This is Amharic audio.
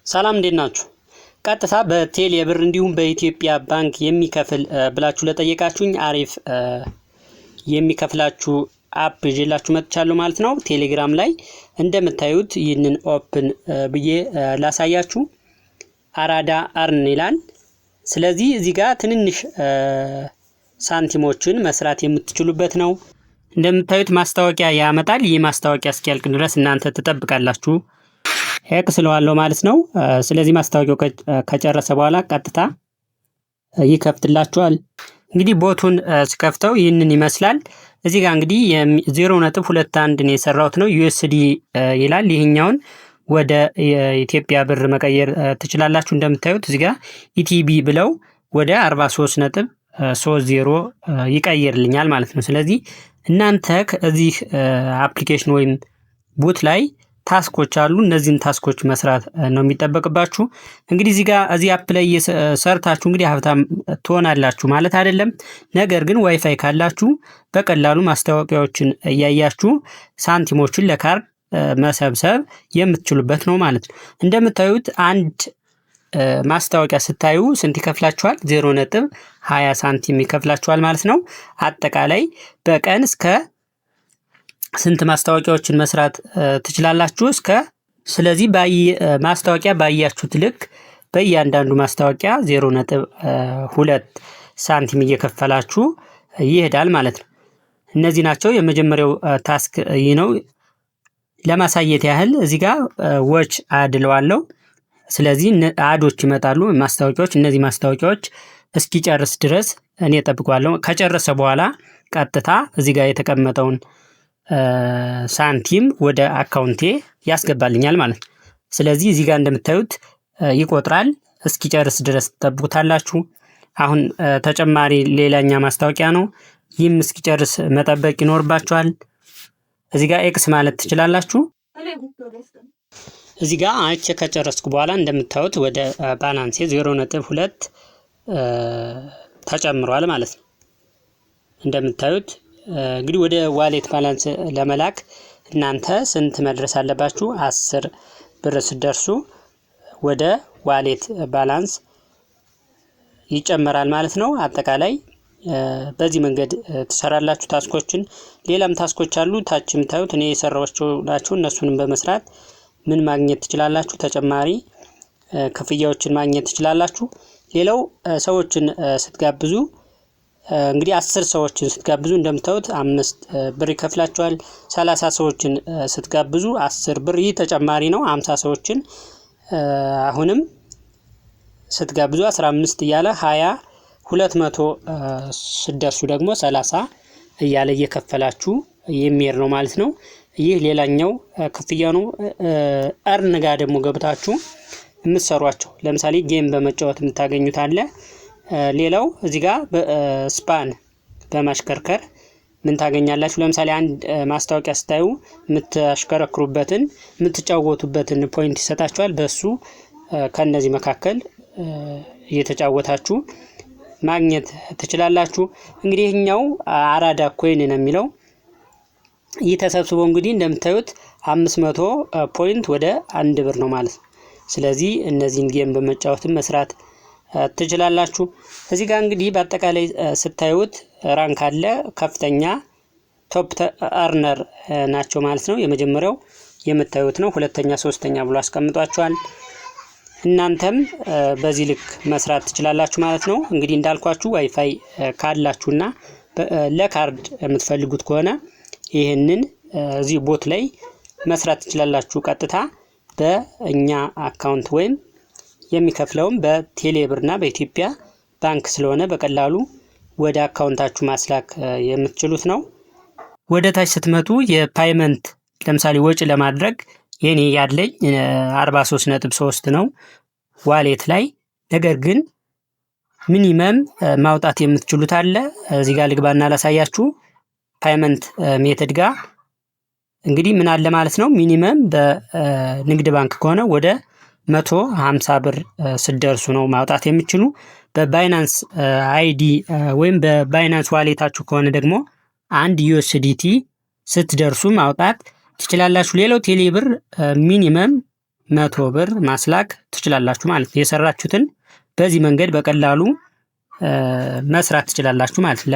ሰላም እንዴት ናችሁ? ቀጥታ በቴሌ ብር እንዲሁም በኢትዮጵያ ባንክ የሚከፍል ብላችሁ ለጠየቃችሁኝ አሪፍ የሚከፍላችሁ አፕ ይዤላችሁ መጥቻለሁ ማለት ነው። ቴሌግራም ላይ እንደምታዩት ይህንን ኦፕን ብዬ ላሳያችሁ። አራዳ አርን ይላል። ስለዚህ እዚህ ጋር ትንንሽ ሳንቲሞችን መስራት የምትችሉበት ነው። እንደምታዩት ማስታወቂያ ያመጣል። ይህ ማስታወቂያ እስኪያልቅ ድረስ እናንተ ትጠብቃላችሁ። ኤክስ ስለዋለው ማለት ነው። ስለዚህ ማስታወቂያው ከጨረሰ በኋላ ቀጥታ ይከፍትላችኋል። እንግዲህ ቦቱን ስከፍተው ይህንን ይመስላል። እዚህ ጋር እንግዲህ 0.21 ነው የሰራሁት ነው USD ይላል። ይሄኛውን ወደ ኢትዮጵያ ብር መቀየር ትችላላችሁ። እንደምታዩት እዚህ ጋር ኢቲቢ ብለው ወደ 43.30 ይቀይርልኛል ማለት ነው። ስለዚህ እናንተ ከዚህ አፕሊኬሽን ወይም ቦት ላይ ታስኮች አሉ። እነዚህን ታስኮች መስራት ነው የሚጠበቅባችሁ። እንግዲህ እዚህ አፕ ላይ ሰርታችሁ እንግዲህ ሀብታም ትሆናላችሁ ማለት አይደለም። ነገር ግን ዋይፋይ ካላችሁ በቀላሉ ማስታወቂያዎችን እያያችሁ ሳንቲሞችን ለካርድ መሰብሰብ የምትችሉበት ነው ማለት ነው። እንደምታዩት አንድ ማስታወቂያ ስታዩ ስንት ይከፍላችኋል? 0.20 ሳንቲም ይከፍላችኋል ማለት ነው። አጠቃላይ በቀን እስከ ስንት ማስታወቂያዎችን መስራት ትችላላችሁ? ስለዚህ ማስታወቂያ ባያችሁት ልክ በእያንዳንዱ ማስታወቂያ 0.2 ሳንቲም እየከፈላችሁ ይሄዳል ማለት ነው። እነዚህ ናቸው። የመጀመሪያው ታስክ ይህ ነው። ለማሳየት ያህል እዚህ ጋር ዎች አድለዋለሁ። ስለዚህ አዶች ይመጣሉ፣ ማስታወቂያዎች። እነዚህ ማስታወቂያዎች እስኪጨርስ ድረስ እኔ እጠብቀዋለሁ። ከጨረሰ በኋላ ቀጥታ እዚህ ጋር የተቀመጠውን ሳንቲም ወደ አካውንቴ ያስገባልኛል ማለት ነው። ስለዚህ እዚህ ጋር እንደምታዩት ይቆጥራል። እስኪጨርስ ድረስ ተጠብቁታላችሁ። አሁን ተጨማሪ ሌላኛ ማስታወቂያ ነው። ይህም እስኪጨርስ መጠበቅ ይኖርባችኋል። እዚህ ጋር ኤክስ ማለት ትችላላችሁ። እዚህ ጋር አይቼ ከጨረስኩ በኋላ እንደምታዩት ወደ ባላንሴ 0.2 ተጨምሯል ማለት ነው። እንደምታዩት እንግዲህ ወደ ዋሌት ባላንስ ለመላክ እናንተ ስንት መድረስ አለባችሁ? 10 ብር ስደርሱ ወደ ዋሌት ባላንስ ይጨመራል ማለት ነው። አጠቃላይ በዚህ መንገድ ትሰራላችሁ ታስኮችን። ሌላም ታስኮች አሉ ታች የምታዩት እኔ የሰራኋቸው ናቸው። እነሱንም በመስራት ምን ማግኘት ትችላላችሁ? ተጨማሪ ክፍያዎችን ማግኘት ትችላላችሁ። ሌላው ሰዎችን ስትጋብዙ እንግዲህ 10 ሰዎችን ስትጋብዙ እንደምታዩት 5 ብር ይከፍላችኋል። 30 ሰዎችን ስትጋብዙ 10 ብር። ይህ ተጨማሪ ነው። 50 ሰዎችን አሁንም ስትጋብዙ 15 እያለ 20 200 ስትደርሱ ደግሞ 30 እያለ እየከፈላችሁ የሚሄድ ነው ማለት ነው። ይህ ሌላኛው ክፍያ ነው። እርን ጋር ደግሞ ገብታችሁ የምትሰሯቸው ለምሳሌ ጌም በመጫወት የምታገኙት አለ። ሌላው እዚህ ጋር ስፓን በማሽከርከር ምን ታገኛላችሁ? ለምሳሌ አንድ ማስታወቂያ ስታዩ የምታሽከረክሩበትን የምትጫወቱበትን ፖይንት ይሰጣችኋል። በሱ ከነዚህ መካከል እየተጫወታችሁ ማግኘት ትችላላችሁ። እንግዲህ ይሄኛው አራዳ ኮይን ነው የሚለው። ይህ ተሰብስቦ እንግዲህ እንደምታዩት 500 ፖይንት ወደ 1 ብር ነው ማለት ነው። ስለዚህ እነዚህን ጌም በመጫወትም መስራት ትችላላችሁ። እዚህ ጋር እንግዲህ በአጠቃላይ ስታዩት ራንክ አለ። ከፍተኛ ቶፕ አርነር ናቸው ማለት ነው። የመጀመሪያው የምታዩት ነው። ሁለተኛ፣ ሶስተኛ ብሎ አስቀምጧቸዋል። እናንተም በዚህ ልክ መስራት ትችላላችሁ ማለት ነው። እንግዲህ እንዳልኳችሁ ዋይፋይ ካላችሁና ለካርድ የምትፈልጉት ከሆነ ይህንን እዚህ ቦት ላይ መስራት ትችላላችሁ። ቀጥታ በእኛ አካውንት ወይም የሚከፍለውም በቴሌ ብርና በኢትዮጵያ ባንክ ስለሆነ በቀላሉ ወደ አካውንታችሁ ማስላክ የምትችሉት ነው። ወደ ታች ስትመጡ የፓይመንት ለምሳሌ ወጪ ለማድረግ የኔ ያለኝ 43.3 ነው ዋሌት ላይ። ነገር ግን ሚኒመም ማውጣት የምትችሉት አለ። እዚህ ጋር ልግባና ላሳያችሁ። ፓይመንት ሜተድ ጋር እንግዲህ ምን አለ ማለት ነው። ሚኒመም በንግድ ባንክ ከሆነ ወደ 150 ብር ስደርሱ ነው ማውጣት የምትችሉ። በባይናንስ አይዲ ወይም በባይናንስ ዋሌታችሁ ከሆነ ደግሞ 1 USDT ስትደርሱ ማውጣት ትችላላችሁ። ሌላው ቴሌብር ሚኒመም 100 ብር ማስላክ ትችላላችሁ ማለት ነው። የሰራችሁትን በዚህ መንገድ በቀላሉ መስራት ትችላላችሁ ማለት ነው።